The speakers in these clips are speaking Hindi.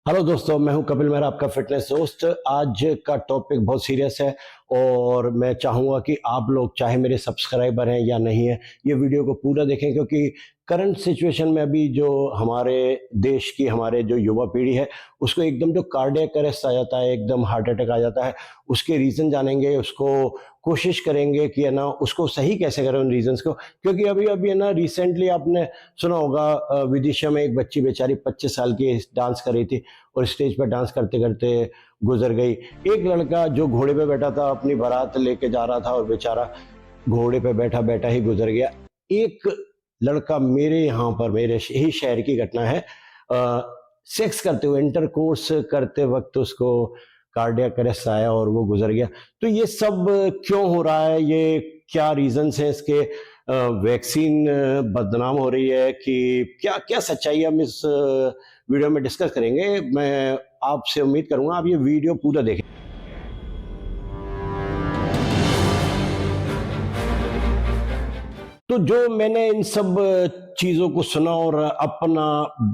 हेलो दोस्तों, मैं हूं कपिल मेहरा, आपका फिटनेस दोस्त। आज का टॉपिक बहुत सीरियस है और मैं चाहूँगा कि आप लोग, चाहे मेरे सब्सक्राइबर हैं या नहीं है, ये वीडियो को पूरा देखें, क्योंकि करंट सिचुएशन में अभी जो हमारे देश की, हमारे जो युवा पीढ़ी है, उसको एकदम जो कार्डियक अरेस्ट आ जाता है, एकदम हार्ट अटैक आ जाता है, उसके रीज़न जानेंगे। उसको कोशिश करेंगे कि है ना, उसको सही कैसे करें उन रीजंस को। क्योंकि अभी अभी है ना, रिसेंटली आपने सुना होगा, विदिशा में एक बच्ची बेचारी 25 साल की डांस कर रही थी और स्टेज पर डांस करते करते गुजर गई। एक लड़का जो घोड़े पे बैठा था, अपनी बारात लेके जा रहा था और बेचारा घोड़े पे बैठा बैठा ही गुजर गया। एक लड़का, मेरे यहाँ पर, मेरे ही शहर की घटना है, सेक्स करते हुए, इंटरकोर्स करते वक्त उसको कार्डियक अरेस्ट आया और वो गुजर गया। तो ये सब क्यों हो रहा है, ये क्या रीजंस हैं इसके? वैक्सीन बदनाम हो रही है कि क्या क्या सच्चाई हम इस वीडियो में डिस्कस करेंगे। मैं आपसे उम्मीद करूंगा आप ये वीडियो पूरा देखें। तो जो मैंने इन सब चीज़ों को सुना और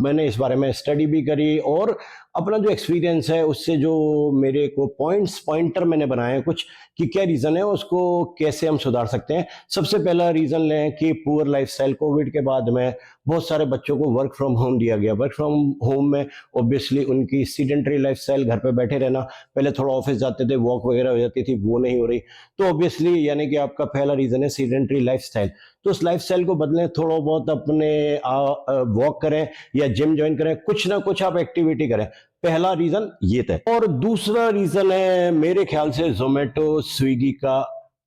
मैंने इस बारे में स्टडी भी करी और अपना जो एक्सपीरियंस है उससे जो मेरे को पॉइंटर मैंने बनाए हैं कुछ, कि क्या रीज़न है, उसको कैसे हम सुधार सकते हैं। सबसे पहला रीज़न लें कि पुअर लाइफस्टाइल। कोविड के बाद में बहुत सारे बच्चों को वर्क फ्रॉम होम दिया गया। वर्क फ्रॉम होम में ऑब्वियसली उनकी सीडेंटरी लाइफस्टाइल, घर पे बैठे रहना, पहले थोड़ा ऑफिस जाते थे, वॉक वगैरह हो जाती थी, वो नहीं हो रही। तो ऑब्वियसली यानी कि आपका पहला रीज़न है सीडेंटरी लाइफस्टाइल। तो उस लाइफस्टाइल को बदलें, थोड़ा बहुत अपने वॉक करें या जिम ज्वाइन करें, कुछ ना कुछ आप एक्टिविटी करें। पहला रीजन ये था। और दूसरा रीजन है मेरे ख्याल से जोमेटो, स्विगी का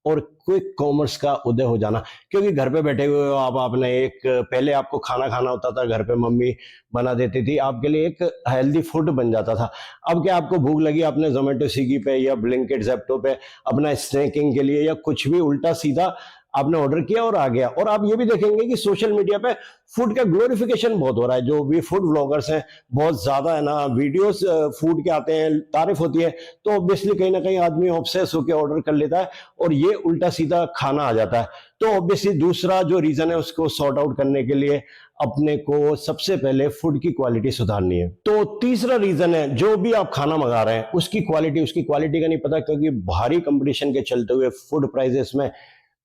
और क्विक कॉमर्स का उदय हो जाना। क्योंकि घर पे बैठे हुए हो आप, आपने एक, पहले आपको खाना खाना होता था, घर पे मम्मी बना देती थी, आपके लिए एक हेल्दी फूड बन जाता था। अब क्या, आपको भूख लगी, आपने जोमेटो, स्विगी पे या ब्लिंकिट, ज़ेप्टो पे अपना स्नैकिंग के लिए या कुछ भी उल्टा सीधा आपने ऑर्डर किया और आ गया। और आप ये भी देखेंगे कि सोशल मीडिया पे फूड का ग्लोरिफिकेशन बहुत हो रहा है। जो भी फूड ब्लॉगर्स हैं, बहुत ज्यादा है ना, वीडियोस फूड के आते हैं, तारीफ होती है, तो ऑब्वियसली कहीं ना कहीं आदमी ऑब्सेस होकर ऑर्डर कर लेता है और ये उल्टा सीधा खाना आ जाता है। तो ऑब्वियसली दूसरा जो रीजन है, उसको सॉर्ट आउट करने के लिए अपने को सबसे पहले फूड की क्वालिटी सुधारनी है। तो तीसरा रीजन है, जो भी आप खाना मंगा रहे हैं उसकी क्वालिटी का नहीं पता, क्योंकि भारी कंपटीशन के चलते हुए फूड प्राइसेस में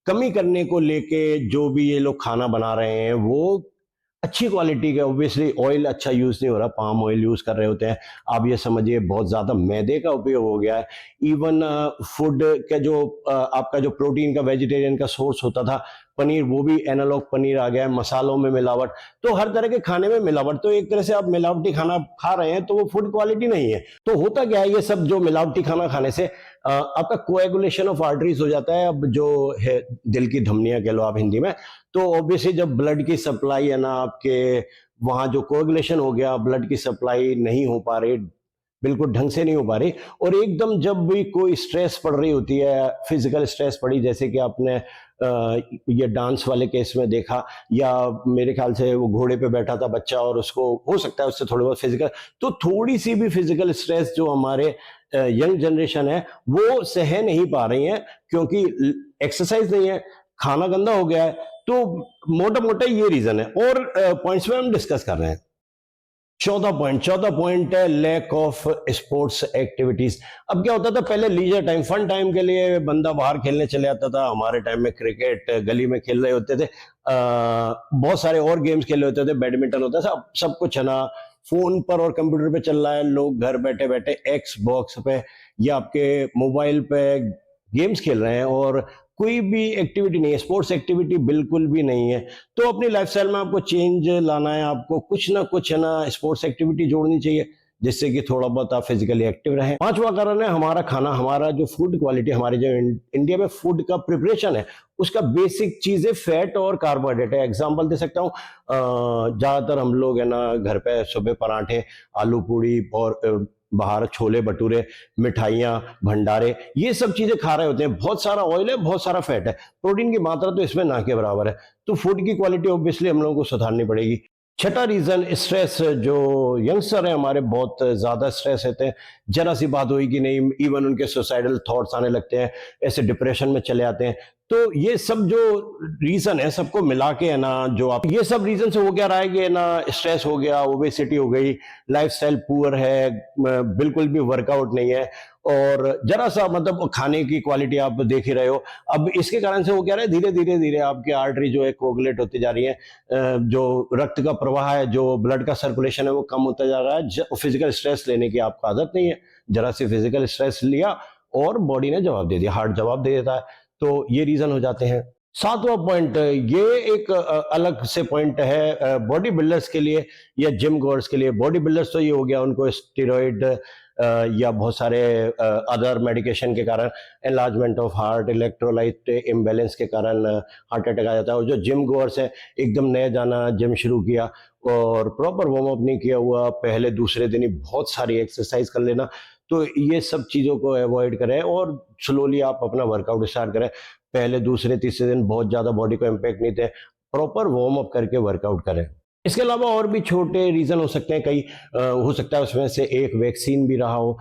कमी करने को लेके जो भी ये लोग खाना बना रहे हैं वो अच्छी क्वालिटी का, ऑब्वियसली ऑयल अच्छा यूज नहीं हो रहा, पाम ऑयल यूज कर रहे होते हैं। आप ये समझिए बहुत ज्यादा मैदे का उपयोग हो गया है। इवन फूड का जो आपका जो प्रोटीन का, वेजिटेरियन का सोर्स होता था पनीर, वो भी एनालॉग पनीर आ गया है। मसालों में मिलावट, तो हर तरह के खाने में मिलावट। तो एक तरह से आप मिलावटी खाना खा रहे हैं, तो वो फूड क्वालिटी नहीं है। तो होता क्या है, ये सब जो मिलावटी खाना खाने से आपका कोएगुलेशन ऑफ आर्टरीज हो जाता है। अब जो है दिल की धमनियां कह लो आप हिंदी में, तो ऑब्वियसली जब ब्लड की सप्लाई है ना, आपके वहां जो कोएगुलेशन हो गया, ब्लड की सप्लाई नहीं हो पा रही, बिल्कुल ढंग से नहीं हो पा रही। और एकदम जब भी कोई स्ट्रेस पड़ रही होती है, फिजिकल स्ट्रेस पड़ी, जैसे कि आपने ये डांस वाले केस में देखा, या मेरे ख्याल से वो घोड़े पे बैठा था बच्चा और उसको हो सकता है उससे थोड़ी बहुत फिजिकल, तो थोड़ी सी भी फिजिकल स्ट्रेस जो हमारे यंग जनरेशन है वो सह नहीं पा रही है, क्योंकि एक्सरसाइज नहीं है, खाना गंदा हो गया है। तो मोटा मोटा ये रीजन है। और पॉइंट्स में हम डिस्कस कर रहे हैं। चौथा पॉइंट है लैक ऑफ स्पोर्ट्स एक्टिविटीज। अब क्या होता था, पहले लीजर टाइम, फन टाइम के लिए बंदा बाहर खेलने चले जाता था। हमारे टाइम में क्रिकेट गली में खेल रहे होते थे, बहुत सारे और गेम्स खेल रहे होते थे, बैडमिंटन होता था। सब कुछ है ना फोन पर और कंप्यूटर पे चल रहा है। लोग घर बैठे बैठे एक्स बॉक्स पे या आपके मोबाइल पे गेम्स खेल रहे हैं और कोई भी एक्टिविटी नहीं है, स्पोर्ट्स एक्टिविटी बिल्कुल भी नहीं है। तो अपनी लाइफस्टाइल में आपको चेंज लाना है, आपको कुछ ना कुछ है ना स्पोर्ट्स एक्टिविटी जोड़नी चाहिए, जिससे कि थोड़ा बहुत आप फिजिकली एक्टिव रहें। पांचवा कारण है हमारा खाना, हमारा जो फूड क्वालिटी, हमारे जो इंडिया में फूड का प्रिपरेशन है, उसका बेसिक चीजें फैट और कार्बोहाइड्रेट है। एग्जांपल दे सकता हूँ, ज्यादातर हम लोग है ना घर पे सुबह पराठे, आलू पूड़ी और बाहर छोले भटूरे, मिठाइयाँ, भंडारे, ये सब चीजें खा रहे होते हैं। बहुत सारा ऑयल है, बहुत सारा फैट है, प्रोटीन की मात्रा तो इसमें ना के बराबर है। तो फूड की क्वालिटी ऑब्वियसली हम लोगों को सुधारनी पड़ेगी। छठा रीजन स्ट्रेस। जो यंगस्टर है हमारे, बहुत ज्यादा स्ट्रेस रहते हैं, जरा सी बात हुई कि नहीं, इवन उनके सुसाइडल थॉट्स आने लगते हैं, ऐसे डिप्रेशन में चले आते हैं। तो ये सब जो रीजन है सबको मिला के है ना, जो आप ये सब रीजन से हो क्या रहा है कि ना, स्ट्रेस हो गया, ओबेसिटी हो गई, लाइफस्टाइल पुअर है, बिल्कुल भी वर्कआउट नहीं है, और जरा सा मतलब खाने की क्वालिटी आप देख ही रहे हो। अब इसके कारण से वो क्या रहा है, धीरे धीरे धीरे आपकी आर्टरी जो है कोगुलेट होती जा रही है, जो रक्त का प्रवाह है, जो ब्लड का सर्कुलेशन है वो कम होता जा रहा है। फिजिकल स्ट्रेस लेने की आपको आदत नहीं है, जरा सी फिजिकल स्ट्रेस लिया और बॉडी ने जवाब दे दिया, हार्ट जवाब दे देता है। तो ये रीजन हो जाते हैं। सातवां पॉइंट, ये एक अलग से पॉइंट है बॉडी बिल्डर्स के लिए या जिम गोअर्स के लिए। बॉडी बिल्डर्स तो ये हो गया, उनको स्टेरॉइड या बहुत सारे अदर मेडिकेशन के कारण, enlargement of heart, electrolyte imbalance के कारण हार्ट अटैक आ जाता है। और जो जिम गोअर्स है, एकदम नया जाना, जिम शुरू किया और प्रॉपर वार्म अप नहीं किया हुआ, पहले दूसरे दिन ही बहुत सारी एक्सरसाइज कर लेना, तो ये सब चीज़ों को अवॉइड करें और स्लोली आप अपना वर्कआउट स्टार्ट करें। पहले दूसरे तीसरे दिन बहुत ज़्यादा बॉडी को इम्पैक्ट नहीं थे, प्रॉपर वार्म अप करके वर्कआउट करें। इसके अलावा और भी छोटे रीज़न हो सकते हैं कई, हो सकता है उसमें से एक वैक्सीन भी रहा हो,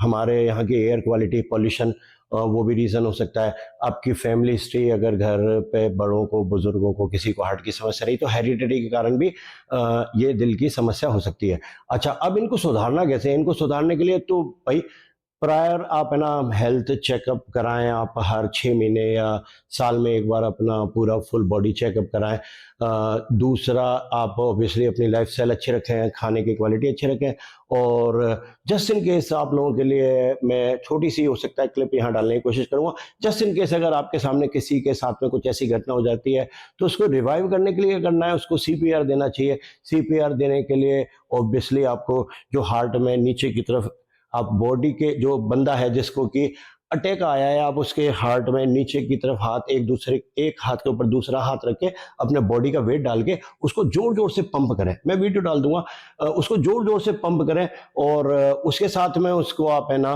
हमारे यहाँ की एयर क्वालिटी, पॉल्यूशन, वो भी रीज़न हो सकता है। आपकी फैमिली हिस्ट्री, अगर घर पे बड़ों को, बुजुर्गों को किसी को हार्ट की समस्या रही तो हेरिडिटी के कारण भी ये दिल की समस्या हो सकती है। अच्छा, अब इनको सुधारना कैसे है? इनको सुधारने के लिए तो भाई प्रायर आप है ना हेल्थ चेकअप कराएं, आप हर 6 महीने या साल में एक बार अपना पूरा फुल बॉडी चेकअप कराएं। दूसरा, आप ऑब्वियसली अपनी लाइफस्टाइल अच्छी रखें, खाने की क्वालिटी अच्छी रखें, और जस्ट इन केस आप लोगों के लिए मैं छोटी सी हो सकता है क्लिप यहाँ डालने की कोशिश करूँगा। जस्ट इन केस अगर आपके सामने किसी के साथ में कुछ ऐसी घटना हो जाती है तो उसको रिवाइव करने के लिए करना है, उसको सीपीआर देना चाहिए। सीपीआर देने के लिए ऑब्वियसली आपको जो हार्ट में नीचे की तरफ, आप बॉडी के जो बंदा है जिसको कि अटैक आया है, आप उसके हार्ट में नीचे की तरफ हाथ, एक हाथ के ऊपर दूसरा हाथ रख के अपने बॉडी का वेट डाल के उसको जोर जोर से पंप करें। मैं वीडियो डाल दूंगा, उसको जोर जोर से पंप करें, और उसके साथ में उसको आप है ना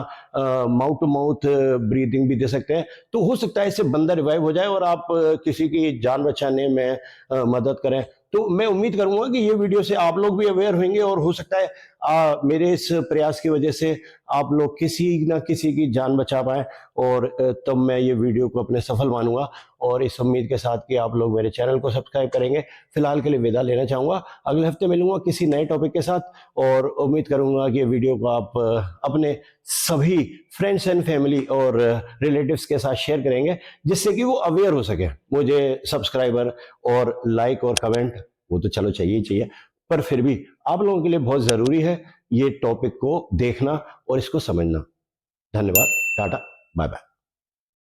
माउथ टू माउथ ब्रीदिंग भी दे सकते हैं। तो हो सकता है इससे बंदा रिवाइव हो जाए और आप किसी की जान बचाने में मदद करें। तो मैं उम्मीद करूंगा कि ये वीडियो से आप लोग भी अवेयर होंगे, और हो सकता है मेरे इस प्रयास की वजह से आप लोग किसी ना किसी की जान बचा पाए, और तब मैं ये वीडियो को अपने सफल मानूंगा। और इस उम्मीद के साथ कि आप लोग मेरे चैनल को सब्सक्राइब करेंगे, फिलहाल के लिए विदा लेना चाहूँगा। अगले हफ्ते मिलूंगा किसी नए टॉपिक के साथ, और उम्मीद करूंगा कि ये वीडियो को आप अपने सभी फ्रेंड्स एंड फैमिली और रिलेटिव्स के साथ शेयर करेंगे, जिससे कि वो अवेयर हो सके। मुझे सब्सक्राइबर और लाइक और कमेंट वो तो चलो चाहिए ही चाहिए, पर फिर भी आप लोगों के लिए बहुत ज़रूरी है ये टॉपिक को देखना और इसको समझना। धन्यवाद, टाटा, बाय बाय।